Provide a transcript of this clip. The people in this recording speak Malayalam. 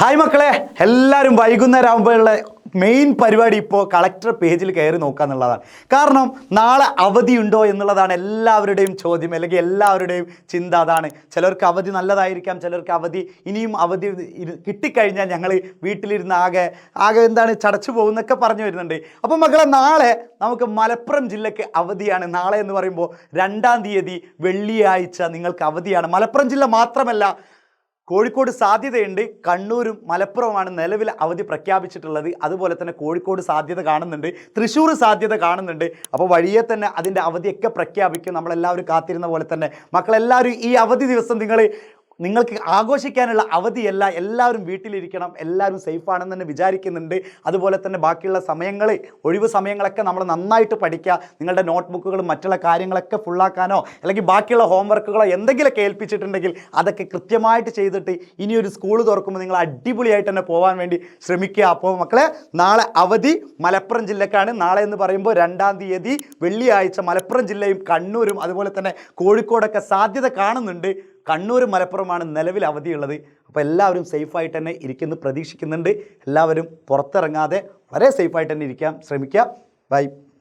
ഹായ് മക്കളെ, എല്ലാവരും വൈകുന്നേരം ആകുമ്പോഴുള്ള മെയിൻ പരിപാടി ഇപ്പോൾ കളക്ടർ പേജിൽ കയറി നോക്കുക എന്നുള്ളതാണ്. കാരണം നാളെ അവധിയുണ്ടോ എന്നുള്ളതാണ് എല്ലാവരുടെയും ചോദ്യം, അല്ലെങ്കിൽ എല്ലാവരുടെയും ചിന്ത അതാണ്. ചിലർക്ക് അവധി നല്ലതായിരിക്കാം, ചിലർക്ക് അവധി ഇനിയും അവധി കിട്ടിക്കഴിഞ്ഞാൽ ഞങ്ങൾ വീട്ടിലിരുന്ന് ആകെ എന്താണ് ചടച്ചു പോകുന്നൊക്കെ പറഞ്ഞു വരുന്നുണ്ട്. അപ്പോൾ മക്കളെ, നാളെ നമുക്ക് മലപ്പുറം ജില്ലയ്ക്ക് അവധിയാണ്. നാളെ എന്ന് പറയുമ്പോൾ 2-ാം തീയതി വെള്ളിയാഴ്ച നിങ്ങൾക്ക് അവധിയാണ്. മലപ്പുറം ജില്ല മാത്രമല്ല, കോഴിക്കോട് സാധ്യതയുണ്ട്. കണ്ണൂരും മലപ്പുറവുമാണ് നിലവിൽ അവധി പ്രഖ്യാപിച്ചിട്ടുള്ളത്. അതുപോലെ തന്നെ കോഴിക്കോട് സാധ്യത കാണുന്നുണ്ട്, തൃശ്ശൂർ സാധ്യത കാണുന്നുണ്ട്. അപ്പോൾ വഴിയെ തന്നെ അതിൻ്റെ അവധിയൊക്കെ പ്രഖ്യാപിക്കും. നമ്മളെല്ലാവരും കാത്തിരുന്ന പോലെ തന്നെ മക്കളെല്ലാവരും ഈ അവധി ദിവസം നിങ്ങൾക്ക് ആഘോഷിക്കാനുള്ള അവധിയല്ല, എല്ലാവരും വീട്ടിലിരിക്കണം, എല്ലാവരും സേഫാണെന്ന് തന്നെ വിചാരിക്കുന്നുണ്ട്. അതുപോലെ തന്നെ ബാക്കിയുള്ള സമയങ്ങൾ, ഒഴിവ് സമയങ്ങളൊക്കെ നമ്മൾ നന്നായിട്ട് പഠിക്കുക. നിങ്ങളുടെ നോട്ട്ബുക്കുകളും മറ്റുള്ള കാര്യങ്ങളൊക്കെ ഫുള്ളാക്കാനോ അല്ലെങ്കിൽ ബാക്കിയുള്ള ഹോംവർക്കുകളോ എന്തെങ്കിലുമൊക്കെ ഏൽപ്പിച്ചിട്ടുണ്ടെങ്കിൽ അതൊക്കെ കൃത്യമായിട്ട് ചെയ്തിട്ട് ഇനിയൊരു സ്കൂൾ തുറക്കുമ്പോൾ നിങ്ങൾ അടിപൊളിയായിട്ട് തന്നെ പോകാൻ വേണ്ടി ശ്രമിക്കുക. അപ്പോൾ മക്കളെ, നാളെ അവധി മലപ്പുറം ജില്ലക്കാണ്. നാളെ എന്ന് പറയുമ്പോൾ 2-ാം തീയതി വെള്ളിയാഴ്ച മലപ്പുറം ജില്ലയും കണ്ണൂരും അതുപോലെ തന്നെ കോഴിക്കോടൊക്കെ സാധ്യത കാണുന്നുണ്ട്. കണ്ണൂരും മലപ്പുറമാണ് നിലവിൽ അവധിയുള്ളത്. അപ്പോൾ എല്ലാവരും സേഫായിട്ട് തന്നെ ഇരിക്കുന്നു പ്രതീക്ഷിക്കുന്നുണ്ട്. എല്ലാവരും പുറത്തിറങ്ങാതെ വളരെ സേഫായിട്ട് തന്നെ ഇരിക്കാൻ ശ്രമിക്കുക. ബൈ.